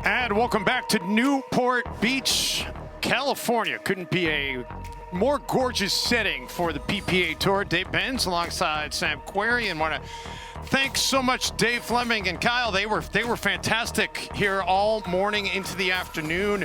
And welcome back to Newport Beach, California. Couldn't be a more gorgeous setting for the PPA Tour. Dave Benz alongside Sam Querrey, and want to thank so much Dave Fleming and Kyle. They were fantastic here all morning into the afternoon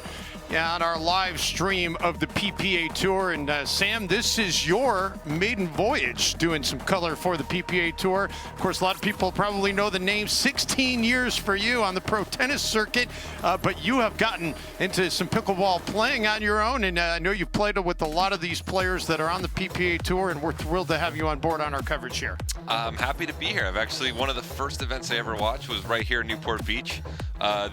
on our live stream of the PPA Tour. And Sam, this is your maiden voyage doing some color for the PPA Tour. Of course, a lot of people probably know the name. 16 years for you on the pro tennis circuit, but you have gotten into some pickleball playing on your own, and I know you've played with a lot of these players that are on the PPA Tour, and we're thrilled to have you on board on our coverage here. I'm happy to be here. I've actually, one of the first events I ever watched was right here in Newport Beach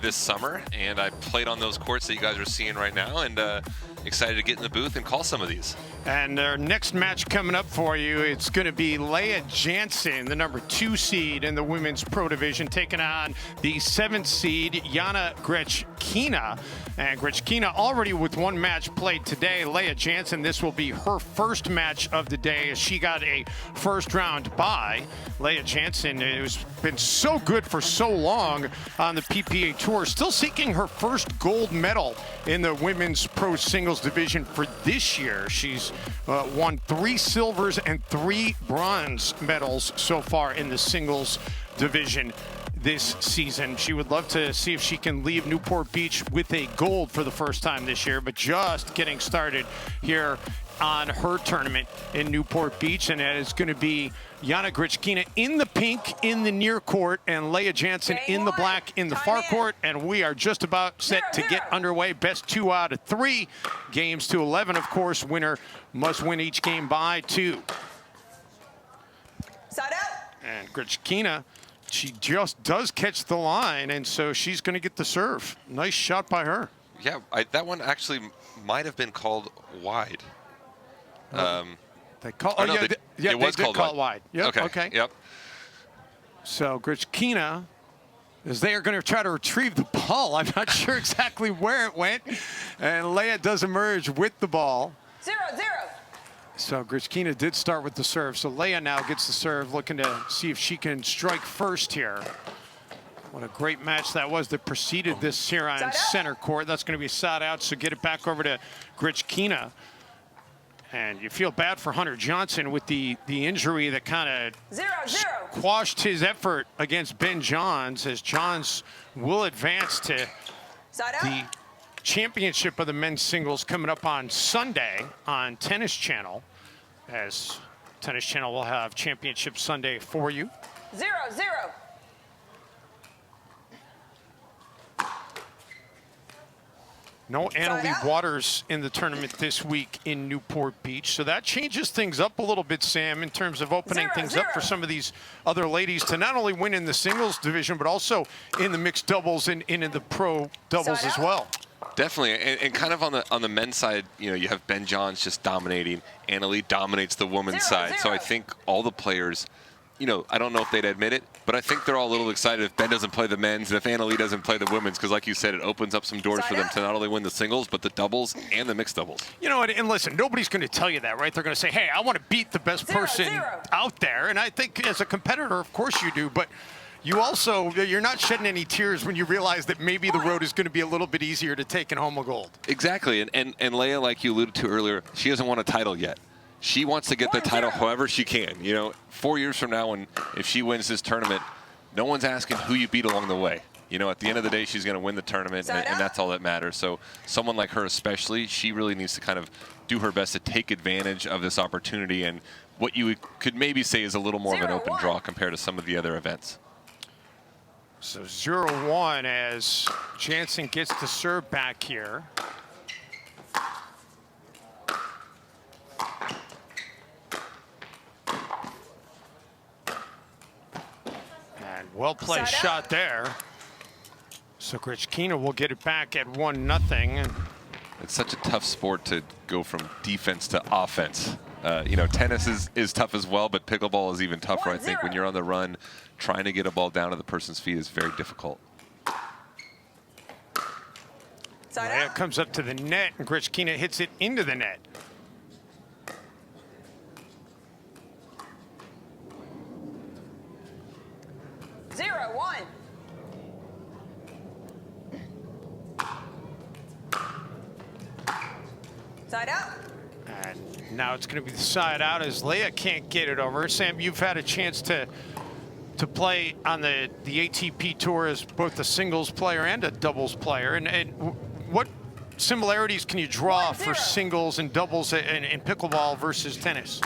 this summer, and I played on those courts that you guys are seeing right now, and excited to get in the booth and call some of these. And our next match coming up for you, it's going to be Lea Jansen, the number 2 seed in the women's pro division, taking on the 7th seed Yana Grechkina. And Grechkina already with one match played today. Lea Jansen, this will be her first match of the day as she got a first round bye. Lea Jansen has been so good for so long on the PPA Tour, still seeking her first gold medal in the women's pro singles division for this year. She's won 3 silvers and 3 bronze medals so far in the singles division this season. She would love to see if she can leave Newport Beach with a gold for the first time this year, but just getting started here on her tournament in Newport Beach. And it is going to be Yana Grechkina in the pink in the near court and Lea Jansen in the black in the far court. And we are just about set to get underway. Best 2 out of 3. Games to 11, of course. Winner must win each game by 2. Side out. And Grechkina, she just does catch the line, and so she's going to get the serve. Nice shot by her. Yeah, that one actually might have been called wide. They call. Oh, no, yeah, it was called call it wide. Yep, okay. Yep. So Grechkina, as they are going to try to retrieve the ball. I'm not sure exactly where it went, and Lea does emerge with the ball. 0-0. So Grechkina did start with the serve. So Lea now gets the serve, looking to see if she can strike first here. What a great match that was that preceded this here on center court. That's going to be side out, so get it back over to Grechkina. And you feel bad for Hunter Johnson with the injury that kind of quashed his effort against Ben Johns, as Johns will advance to the championship of the men's singles coming up on Sunday on Tennis Channel, as Tennis Channel will have Championship Sunday for you. 0-0. No Annalie Waters in the tournament this week in Newport Beach, so that changes things up a little bit, Sam, in terms of opening things up for some of these other ladies to not only win in the singles division, but also in the mixed doubles and in the pro doubles as well. Definitely, and kind of on the men's side, you know, you have Ben Johns just dominating. Annalie dominates the women's side. So I think all the players, you know, I don't know if they'd admit it, but I think they're all a little excited if Ben doesn't play the men's and if Annalie doesn't play the women's, because like you said, it opens up some doors for them to not only win the singles, but the doubles and the mixed doubles. You know, and listen, nobody's going to tell you that, right? They're going to say, hey, I want to beat the best person out there. And I think as a competitor, of course you do, but you also, you're not shedding any tears when you realize that maybe the road is going to be a little bit easier to taking home a gold. Exactly, and Lea, like you alluded to earlier, she hasn't won a title yet. She wants to get the title however she can. You know, 4 years from now, if she wins this tournament, no one's asking who you beat along the way. You know, at the end of the day, she's going to win the tournament, and that's all that matters. So someone like her especially, she really needs to kind of do her best to take advantage of this opportunity and what you could maybe say is a little more of an open draw compared to some of the other events. So 0-1 as Jansen gets the serve back here. And well placed shot there. So Grechkina will get it back at 1-0. It's such a tough sport to go from defense to offense. You know, tennis is tough as well, but pickleball is even tougher. I think when you're on the run, trying to get a ball down to the person's feet is very difficult. Lea comes up to the net, and Grechkina hits it into the net. Side out. And now it's going to be the side out as Lea can't get it over. Sam, you've had a chance to play on the ATP Tour as both a singles player and a doubles player. And what similarities can you draw for singles and doubles in pickleball versus tennis?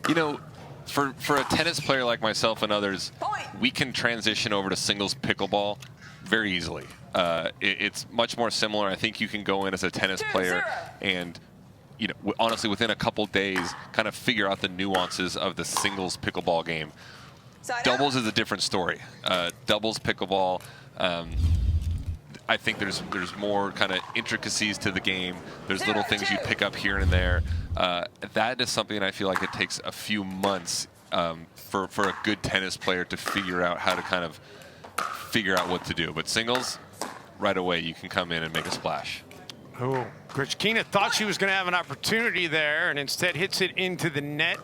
You know, for a tennis player like myself and others, we can transition over to singles pickleball very easily. It's much more similar. I think you can go in as a tennis player and, you know, honestly, within a couple days, kind of figure out the nuances of the singles pickleball game. Doubles is a different story. Doubles pickleball, I think there's more kind of intricacies to the game. There's little things you pick up here and there. That is something I feel like it takes a few months for a good tennis player to figure out how to kind of figure out what to do. But singles, right away, you can come in and make a splash. Oh, Grechkina thought she was going to have an opportunity there and instead hits it into the net.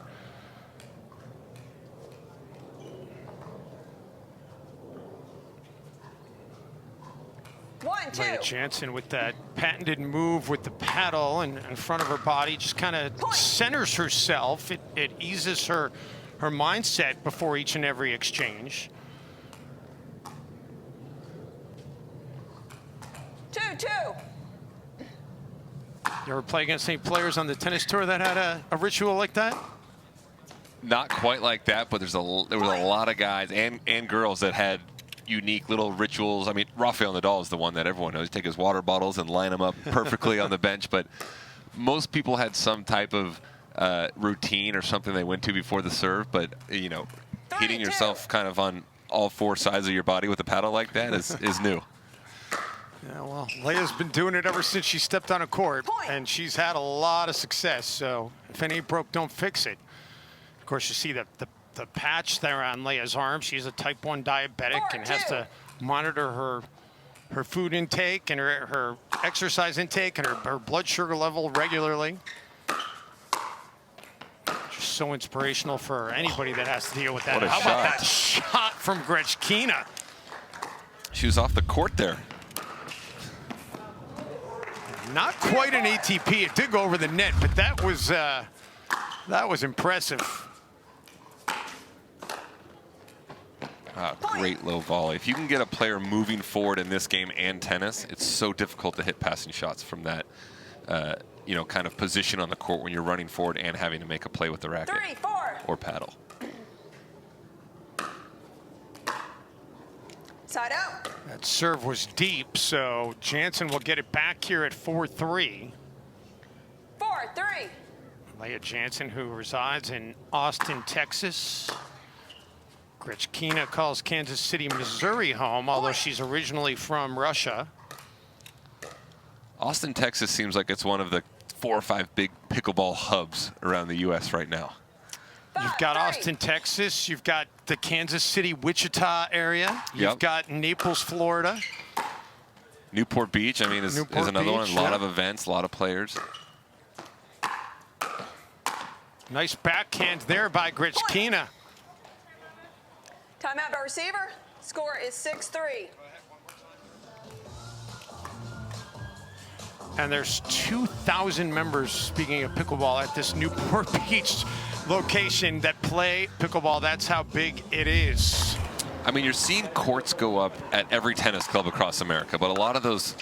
Lea Jansen with that patented move with the paddle in front of her body, just kind of centers herself. It eases her mindset before each and every exchange. 2-2. You ever play against any players on the tennis tour that had a ritual like that? Not quite like that, but there was a lot of guys and girls that had unique little rituals. I mean, Rafael Nadal is the one that everyone knows. Take his water bottles and line them up perfectly on the bench. But most people had some type of routine or something they went to before the serve. But, you know, hitting yourself kind of on all four sides of your body with a paddle like that is new. Yeah, well, Lea's been doing it ever since she stepped on a court, and she's had a lot of success. So if it ain't broke, don't fix it. Of course, you see the patch there on Lea's arm. She's a type 1 diabetic and has to monitor her food intake and her exercise intake and her blood sugar level regularly. Just so inspirational for anybody that has to deal with that. How about that shot from Grechkina? She was off the court there. Not quite an ATP. It did go over the net, but that was impressive. Great low volley. If you can get a player moving forward in this game and tennis, it's so difficult to hit passing shots from that, you know, kind of position on the court when you're running forward and having to make a play with the racket or paddle. Side out. That serve was deep, so Jansen will get it back here at 4-3. 4-3. Lea Jansen, who resides in Austin, Texas. Grechkina calls Kansas City, Missouri home, although she's originally from Russia. Austin, Texas seems like it's one of the 4 or 5 big pickleball hubs around the U.S. right now. You've got Austin, Texas. You've got the Kansas City, Wichita area. You've got Naples, Florida. Newport Beach, I mean, is another one. A lot of events, a lot of players. Nice backhand there by Grechkina. Timeout by receiver. Score is 6-3. And there's 2,000 members, speaking of pickleball, at this Newport Beach location that play pickleball. That's how big it is. I mean, you're seeing courts go up at every tennis club across America, but a lot of those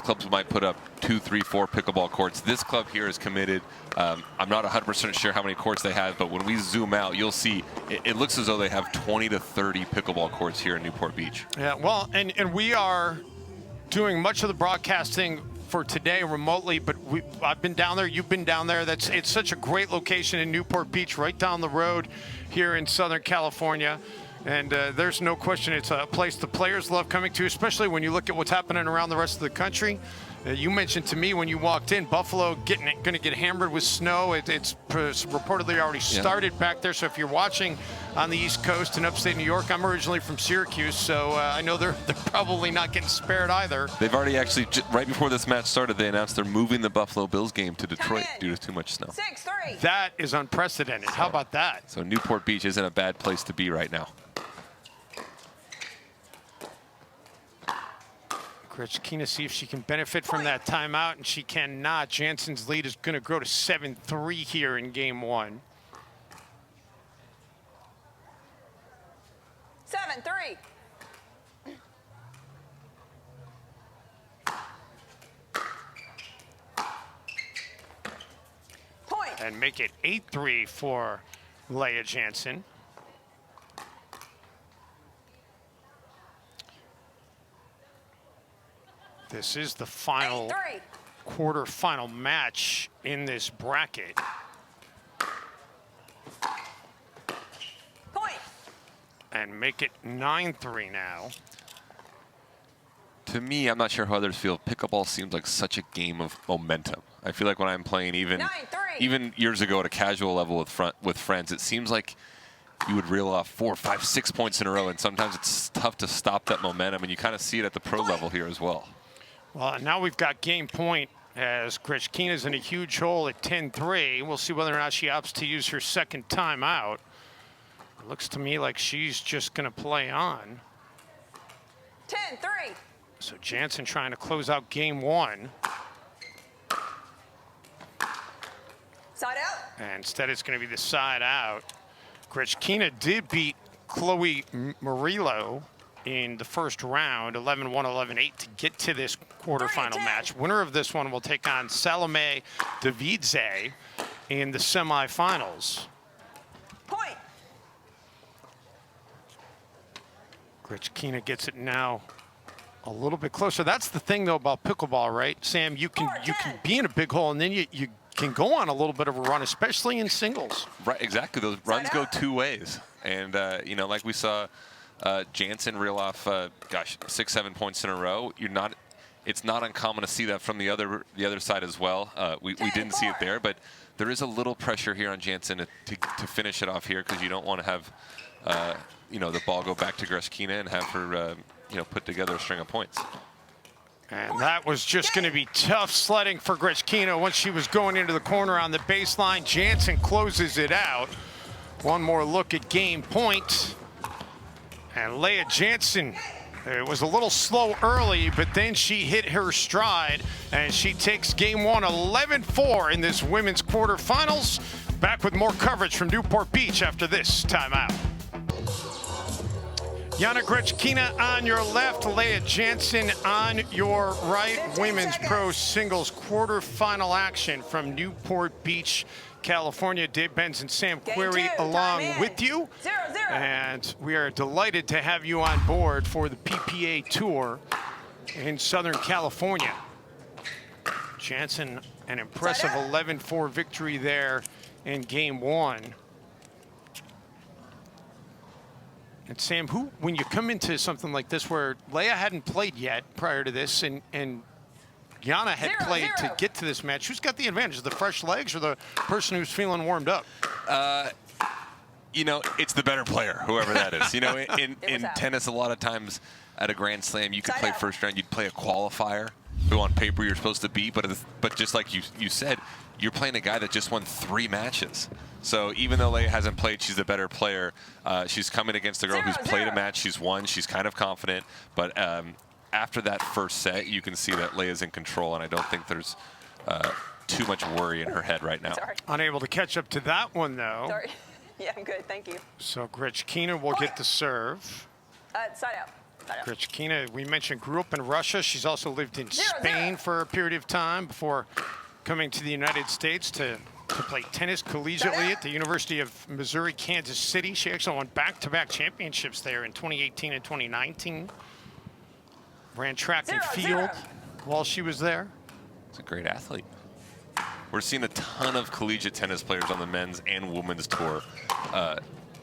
clubs might put up 2, 3, 4 pickleball courts. This club here is committed. I'm not 100% sure how many courts they have, but when we zoom out, you'll see it looks as though they have 20 to 30 pickleball courts here in Newport Beach. Yeah, well, and we are doing much of the broadcasting for today remotely, but I've been down there, you've been down there. It's such a great location in Newport Beach, right down the road here in Southern California. And there's no question it's a place the players love coming to, especially when you look at what's happening around the rest of the country. You mentioned to me when you walked in, Buffalo going to get hammered with snow. It's reportedly already started back there. So if you're watching on the East Coast in upstate New York, I'm originally from Syracuse, so I know they're probably not getting spared either. They've already actually, right before this match started, they announced they're moving the Buffalo Bills game to Detroit due to too much snow. 6-3. That is unprecedented. How about that? So Newport Beach isn't a bad place to be right now. Grechkina see if she can benefit from that timeout, and she cannot. Jansen's lead is going to grow to 7-3 here in game 1. 7-3. Point. And make it 8-3 for Lea Jansen. This is the final 8-3. quarterfinal match in this bracket. Point. And make it 9-3 now. To me, I'm not sure how others feel. Pickleball seems like such a game of momentum. I feel like when I'm playing, even years ago at a casual level with friends, it seems like you would reel off 4, 5, 6 points in a row, and sometimes it's tough to stop that momentum, and you kind of see it at the pro level here as well. Well, now we've got game point as Grechkina's in a huge hole at 10-3. We'll see whether or not she opts to use her second timeout. It looks to me like she's just going to play on. 10-3. So Jansen trying to close out game 1. Side out. And instead it's going to be the side out. Grechkina did beat Chloe Murillo in the first round, 11-1, 11-8, to get to this quarterfinal match. Winner of this one will take on Salome Davidze in the semifinals. Point. Grechkina gets it now a little bit closer. That's the thing, though, about pickleball, right, Sam? You can be in a big hole, and then you can go on a little bit of a run, especially in singles. Right, exactly. Those runs go 2 ways. And, you know, like we saw Jansen reel off, 6, 7 points in a row. It's not uncommon to see that from the other side as well. We didn't see it there, but there is a little pressure here on Jansen to finish it off here, because you don't want to have, you know, the ball go back to Grechkina and have her, you know, put together a string of points. And that was just going to be tough sledding for Grechkina once she was going into the corner on the baseline. Jansen closes it out. One more look at game point. And Lea Jansen, it was a little slow early, but then she hit her stride, and she takes game 1 11-4 in this women's quarterfinals. Back with more coverage from Newport Beach after this timeout. Yana Grechkina on your left, Lea Jansen on your right. Women's pro singles quarterfinal action from Newport Beach, California. Dave Benz and Sam Query along with you. 0-0. And we are delighted to have you on board for the PPA Tour in Southern California. Jansen, an impressive 11-4 victory there in game 1. And Sam, when you come into something like this where Lea hadn't played yet prior to this, and Yana had played to get to this match, who's got the advantage? The fresh legs or the person who's feeling warmed up? You know, it's the better player, whoever that is. You know, in tennis, a lot of times at a Grand Slam, you could play first round, you'd play a qualifier who on paper you're supposed to beat, but just like you said, you're playing a guy that just won 3 matches. So even though Lea hasn't played, she's a better player. She's coming against a girl who's played a match, she's won, she's kind of confident. But after that first set, you can see that Lea's in control, and I don't think there's too much worry in her head right now. Sorry. Unable to catch up to that one, though. Sorry. Yeah, I'm good. Thank you. So Grechkina will get the serve. Side out. Side out. Grechkina, we mentioned, grew up in Russia. She's also lived in Spain for a period of time before coming to the United States to play tennis collegiately at the University of Missouri, Kansas City. She actually won back-to-back championships there in 2018 and 2019. Ran track and field while she was there. She's a great athlete. We're seeing a ton of collegiate tennis players on the men's and women's tour,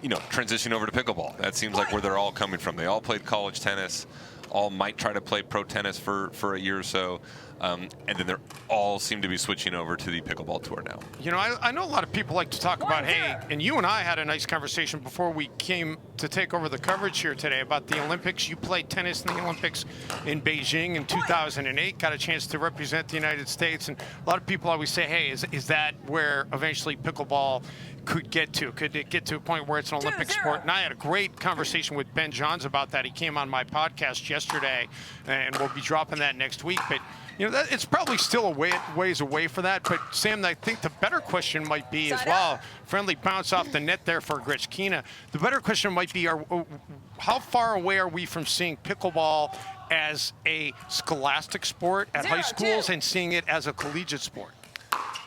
you know, transition over to pickleball. That seems like where they're all coming from. They all played college tennis, all might try to play pro tennis for a year or so. And then they're all seem to be switching over to the pickleball tour now. You know, I know a lot of people like to talk about, hey, and you and I had a nice conversation before we came to take over the coverage here today about the Olympics. You played tennis in the Olympics in Beijing in 2008, got a chance to represent the United States. And a lot of people always say, hey, is that where eventually pickleball could get to? Could it get to a point where it's an Olympic sport? And I had a great conversation with Ben Johns about that. He came on my podcast yesterday, and we'll be dropping that next week. But you know, it's probably still a ways away for that. But, Sam, I think the better question might be as well, friendly bounce off the net there for Grechkina. The better question might be, how far away are we from seeing pickleball as a scholastic sport at high schools and seeing it as a collegiate sport?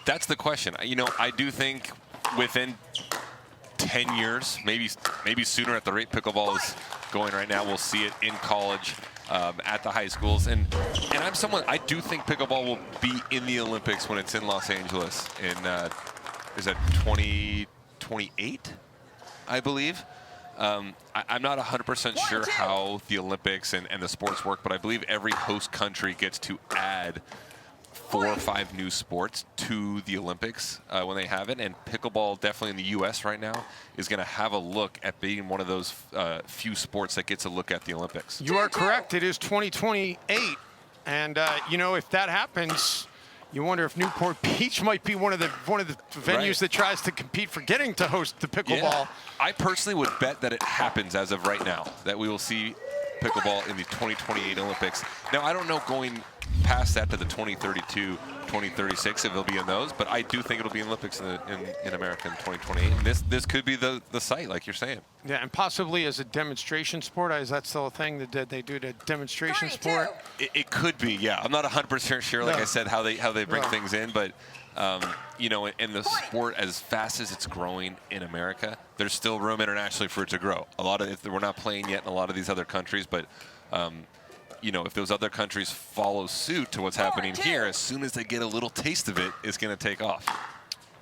That's the question. You know, I do think within 10 years, maybe sooner at the rate pickleball is going right now, we'll see it in college. At the high schools, and I do think pickleball will be in the Olympics when it's in Los Angeles in is that 2028, I believe. I'm not 100% sure how the Olympics and the sports work, but I believe every host country gets to add 4 or 5 new sports to the Olympics when they have it, and pickleball definitely in the U.S. right now is going to have a look at being one of those few sports that gets a look at the Olympics. You are correct. It is 2028, and you know, if that happens, you wonder if Newport Beach might be one of the venues that tries to compete for getting to host the pickleball. Yeah. I personally would bet that it happens as of right now, that we will see pickleball in the 2028 Olympics. Now, I don't know going past that to the 2032, 2036 if it'll be in those, but I do think it'll be in Olympics in America in 2028. And this could be the site, like you're saying. Yeah, and possibly as a demonstration sport. Is that still a thing that they do the demonstration sport? It could be, yeah. I'm not 100% sure, like I said, how they bring things in, but you know, in the sport, as fast as it's growing in America, there's still room internationally for it to grow. A lot of we're not playing yet in a lot of these other countries, but you know, if those other countries follow suit to what's happening here, as soon as they get a little taste of it, it's going to take off.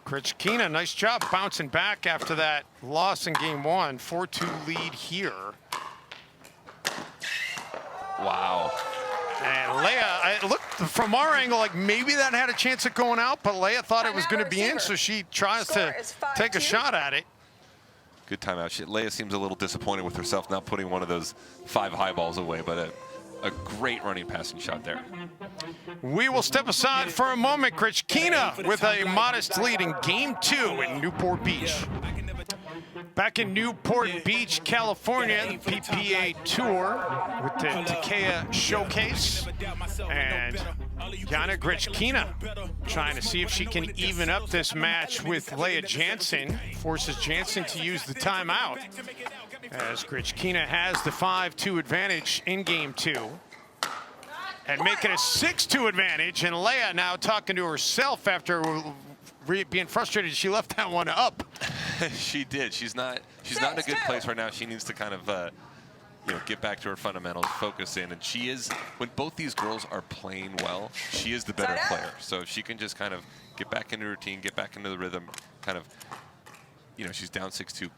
Grechkina, nice job bouncing back after that loss in game 1. 4-2 lead here. Wow. And Lea, looked from our angle like maybe that had a chance of going out, but Lea thought it was going to be in, so she tries to take a shot at it. Good timeout. Lea seems a little disappointed with herself not putting one of those 5 high balls away, but a great running passing shot there. We will step aside for a moment. Grechkina with a modest lead in game 2 in Newport Beach. Back in Newport Beach, California, the PPA Tour with the Takeya Showcase. And Yana Grechkina trying to see if she can even up this match with Lea Jansen. Forces Jansen to use the timeout, as Grechkina has the 5-2 advantage in game 2. And make it a 6-2 advantage. And Lea now talking to herself after being frustrated. She left that one up. She did. She's not in a good place right now. She needs to kind of you know, get back to her fundamentals, focus in. And she is, when both these girls are playing well, she is the better player. So if she can just kind of get back into routine, get back into the rhythm, kind of, you know, she's down 6-2,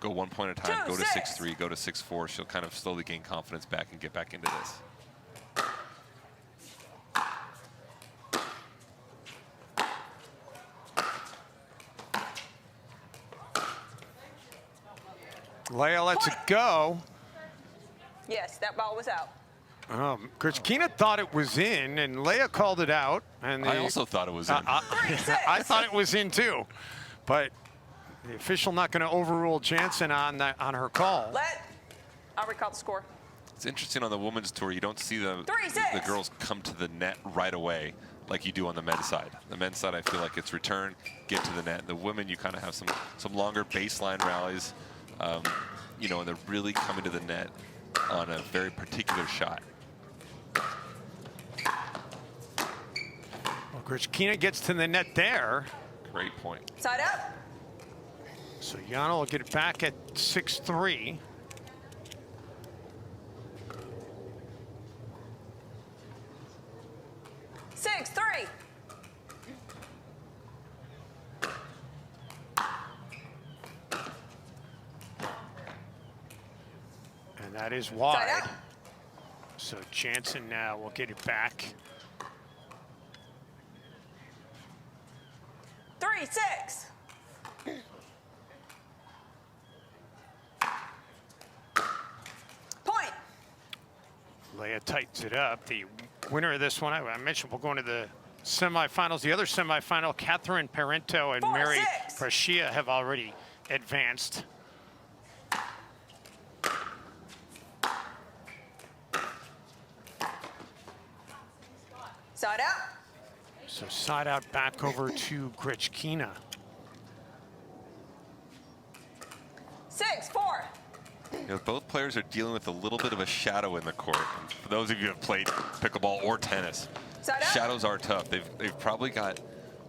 go 1 point at a time, go to 6-3, go to 6-4. She'll kind of slowly gain confidence back and get back into this. Lea lets it go. Yes, that ball was out. Grechkina thought it was in, and Lea called it out. And I also thought it was in. I thought it was in too, but the official not going to overrule Jansen on her call. I'll recall the score. It's interesting on the women's tour, you don't see the girls come to the net right away like you do on the men's side. The men's side, I feel like it's return, get to the net. The women, you kind of have some longer baseline rallies. You know, and they're really coming to the net on a very particular shot. Well, Grechkina gets to the net there. Great point. Side up. So Yana will get it back at 6-3. That is wide. So Jansen now will get it back 3-6. Point. Lea tightens it up. The winner of this one, I mentioned, we'll go into the semifinals. The other semifinal, Catherine Parento and Mary 4-6. Prashia have already advanced. Side out. So side out back over to Grechkina. 6-4. You know, both players are dealing with a little bit of a shadow in the court. And for those of you who have played pickleball or tennis, Side out. shadows are tough. They've probably got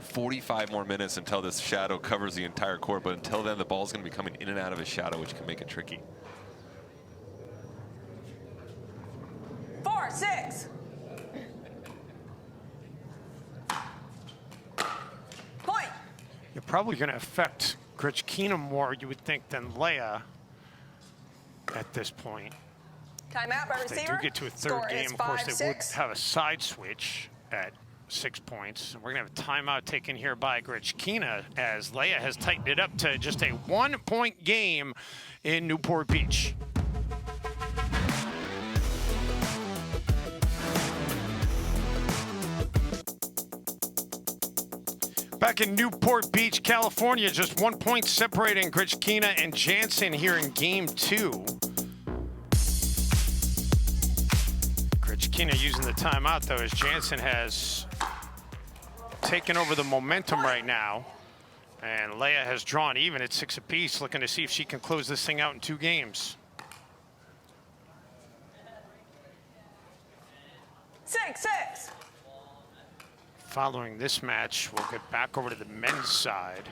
45 more minutes until this shadow covers the entire court, but until then, the ball's going to be coming in and out of a shadow, which can make it tricky. 4-6. Point. You're probably going to affect Grechkina more, you would think, than Lea at this point. Timeout by If they receiver. do get to a third Score game, is of course, they would 5-6. have a side switch at 6 points. And we're going to have a timeout taken here by Grechkina as Lea has tightened it up to just a 1-point game in Newport Beach. Back in Newport Beach, California, just 1 point separating Grechkina and Jansen here in game 2. Grechkina using the timeout, though, as Jansen has taken over the momentum right now. And Lea has drawn even at 6 apiece, looking to see if she can close this thing out in 2 games. 6-6. Following this match, we'll get back over to the men's side.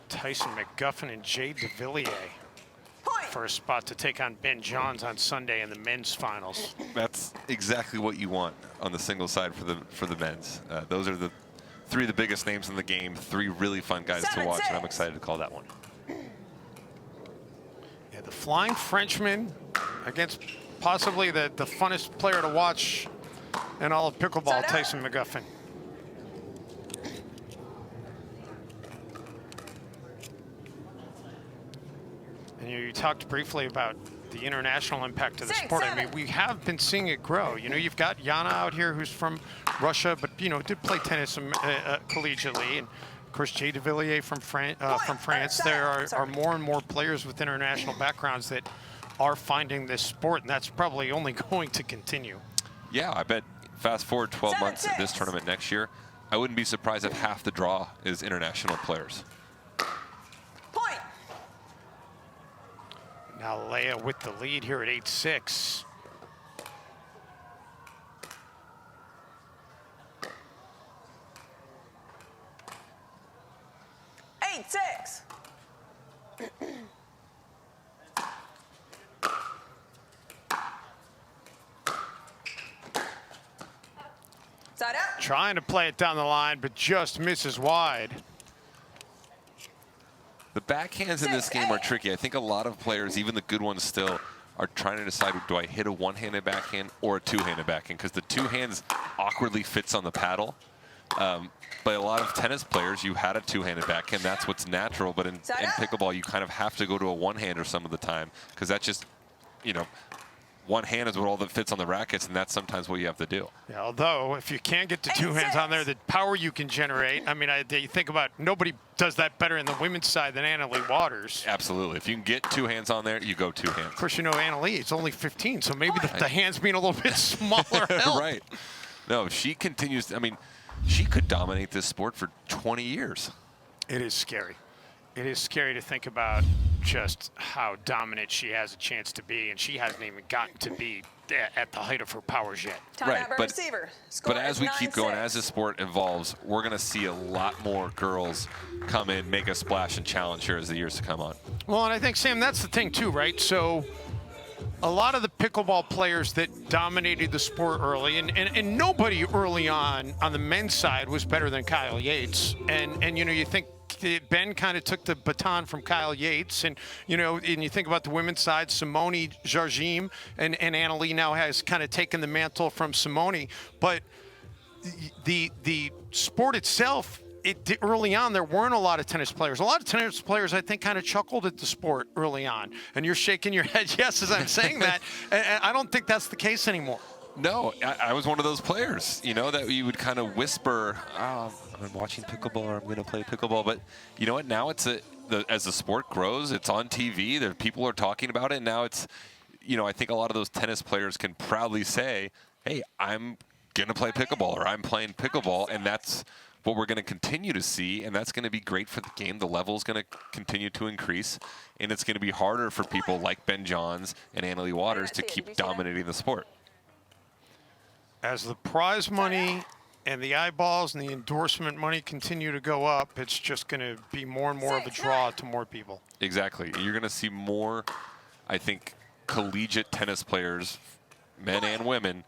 Tyson McGuffin and Jay DeVilliers Point. for a spot to take on Ben Johns on Sunday in the men's finals. That's exactly what you want on the single side for the men's. Those are the 3 of the biggest names in the game, 3 really fun guys to watch, and I'm excited to call that one. Yeah, the Flying Frenchman against possibly the funnest player to watch in all of pickleball, Side out. Tyson McGuffin. And you talked briefly about the international impact of the 6, sport. I 7. mean, we have been seeing it grow. You know, you've got Yana out here who's from Russia, but, you know, did play tennis collegiately. And, of course, Jay DeVilliers from France. There are more and more players with international backgrounds that are finding this sport, and that's probably only going to continue. Yeah, I bet fast forward 12 months at this 7-6. tournament next year, I wouldn't be surprised if half the draw is international players. Point. Now Lea with the lead here at 8-6. Eight, 6. Side out. Trying to play it down the line, but just misses wide. The backhands in this game are tricky. I think a lot of players, even the good ones still, are trying to decide, do I hit a one-handed backhand or a two-handed backhand? Because the two hands awkwardly fits on the paddle. But a lot of tennis players, you had a two-handed backhand. That's what's natural. But in pickleball, you kind of have to go to a one-hander some of the time because that's just, you know, one hand is what all that fits on the rackets, and that's sometimes what you have to do. Yeah, although, if you can get to two hands on there, the power you can generate, I mean, you think about nobody does that better in the women's side than Anna Leigh Waters. Absolutely. If you can get two hands on there, you go two hands. Of course, you know, Anna Leigh is only 15, so maybe the hands being a little bit smaller help. Right. No, she continues. I mean, she could dominate this sport for 20 years. It is scary. It is scary to think about just how dominant she has a chance to be, and she hasn't even gotten to be at the height of her powers yet. Right, but Score as is we keep going, 9-6. as the sport evolves, we're going to see a lot more girls come in, make a splash, and challenge her as the years to come on. Well, and I think, Sam, that's the thing too, right? So a lot of the pickleball players that dominated the sport early, and nobody early on the men's side was better than Kyle Yates. And you know, you think Ben kind of took the baton from Kyle Yates, and you know, and you think about the women's side, Simone Jardim and Anna Leigh now has kind of taken the mantle from Simone. But the sport itself, early on, there weren't a lot of tennis players. A lot of tennis players, I think, kind of chuckled at the sport early on. And you're shaking your head yes as I'm saying that. And I don't think that's the case anymore. No, I was one of those players, you know, that you would kind of whisper, oh, I'm watching pickleball or I'm going to play pickleball. But you know what? Now it's as the sport grows, it's on TV. There, people are talking about it. And now it's, you know, I think a lot of those tennis players can proudly say, hey, I'm going to play pickleball or I'm playing pickleball. And that's what we're going to continue to see. And that's going to be great for the game. The level is going to continue to increase. And it's going to be harder for people like Ben Johns and Annalie Waters to keep dominating the sport. As the prize money and the eyeballs and the endorsement money continue to go up, it's just going to be more and more of a draw to more people. Exactly. You're going to see more, I think, collegiate tennis players, men and women,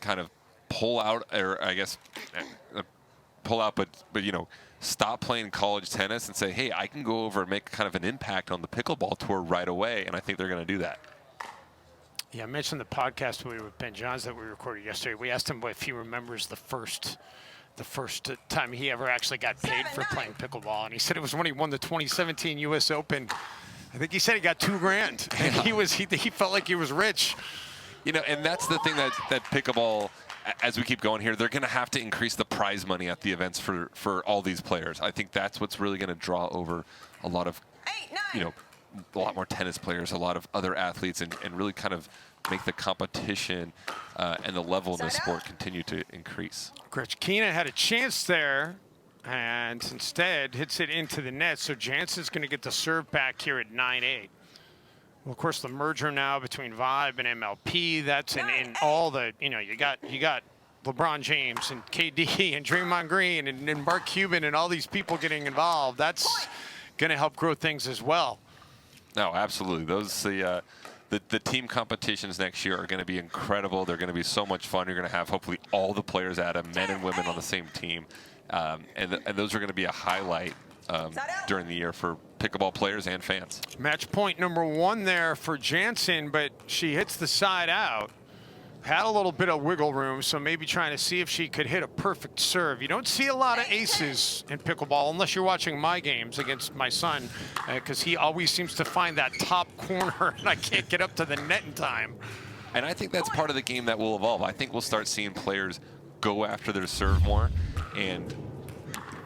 kind of pull out, or I guess pull out, but you know, stop playing college tennis and say, hey, I can go over and make kind of an impact on the pickleball tour right away. And I think they're going to do that. Yeah, I mentioned the podcast with Ben Johns that we recorded yesterday. We asked him if he remembers the first time he ever actually got paid for playing pickleball, and he said it was when he won the 2017 U.S. Open. I think he said he got $2,000, and he felt like he was rich. You know, and that's the thing that pickleball, as we keep going here, they're going to have to increase the prize money at the events for all these players. I think that's what's really going to draw over a lot of, you know, a lot more tennis players, a lot of other athletes, and really kind of make the competition and the level in the sport continue to increase. Grechkina had a chance there and instead hits it into the net. So Jansen's going to get the serve back here at 9-8. Well, of course, the merger now between Vibe and MLP, that's in all the, you know, you got LeBron James and KD and Draymond Green and Mark Cuban and all these people getting involved. That's going to help grow things as well. No, absolutely. Those the team competitions next year are going to be incredible. They're going to be so much fun. You're going to have hopefully all the players at them, men and women on the same team, and those are going to be a highlight during the year for pickleball players and fans. Match point number 1 there for Jansen, but she hits the side out. Had a little bit of wiggle room, so maybe trying to see if she could hit a perfect serve. You don't see a lot of aces in pickleball unless you're watching my games against my son, because he always seems to find that top corner, and I can't get up to the net in time. And I think that's part of the game that will evolve. I think we'll start seeing players go after their serve more and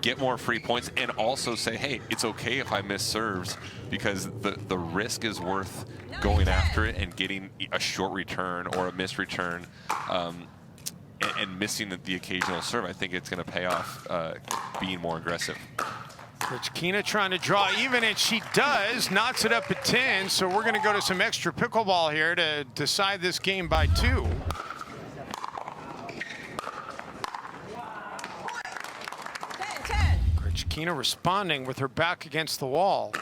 get more free points, and also say, hey, it's okay if I miss serves, because the risk is worth going after it and getting a short return or a missed return and missing the occasional serve. I think it's going to pay off being more aggressive. Grechkina trying to draw even, and she does. Knocks it up at 10, so we're going to go to some extra pickleball here to decide this game by 2. Grechkina responding with her back against the wall.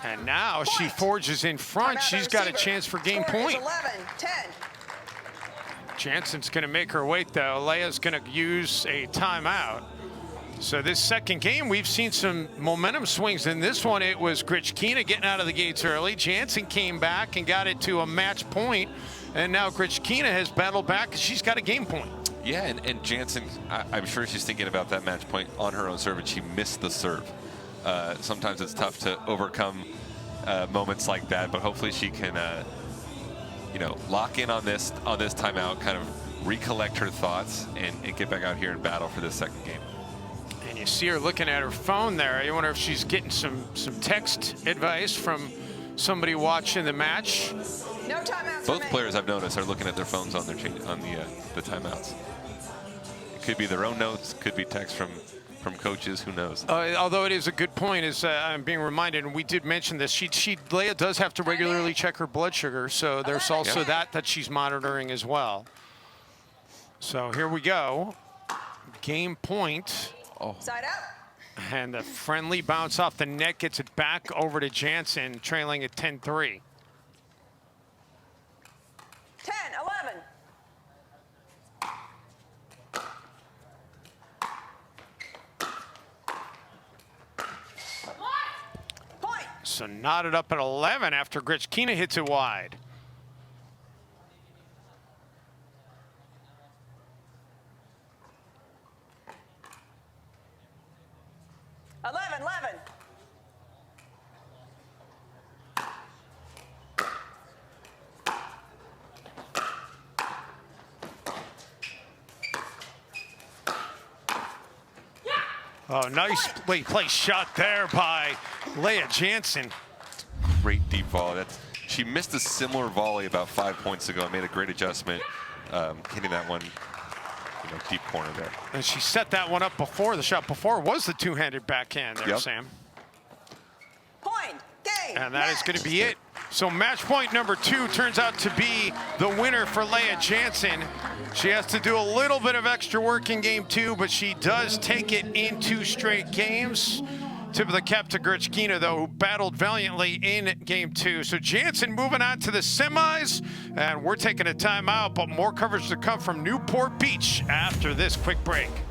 And now she forges in front. She's got a chance for game point. 11-10. Jansen's going to make her wait, though. Lea's going to use a timeout. So this second game, we've seen some momentum swings. In this one, it was Grechkina getting out of the gates early. Jansen came back and got it to a match point. And now Grechkina has battled back. She's got a game point. Yeah, and Jansen, I'm sure she's thinking about that match point on her own serve, and she missed the serve. Sometimes it's tough to overcome moments like that, but hopefully she can, you know, lock in on this timeout, kind of recollect her thoughts, and get back out here and battle for this second game. And you see her looking at her phone there. You wonder if she's getting some text advice from somebody watching the match. No timeouts. Both players, I've noticed, are looking at their phones on their the timeouts. It could be their own notes, could be text from coaches, who knows. Although it is a good point, is I'm being reminded, and we did mention this, Lea does have to regularly check her blood sugar, so there's also that she's monitoring as well. So here we go. Game point. Side out. And the friendly bounce off the net gets it back over to Jansen, trailing at 10-3. 10-11. So knotted up at 11 after Grechkina hits it wide. Oh, nice play shot there by Lea Jansen. Great deep volley. She missed a similar volley about 5 points ago and made a great adjustment, hitting that one, deep corner there. And she set that one up before. The shot before was the two-handed backhand there, Yep. Sam. Point. Game. And that is match. going to be it. So match point number 2 turns out to be the winner for Lea Jansen. She has to do a little bit of extra work in game 2, but she does take it in 2 straight games. Tip of the cap to Grechkina, though, who battled valiantly in game 2. So Jansen moving on to the semis, and we're taking a timeout, but more coverage to come from Newport Beach after this quick break.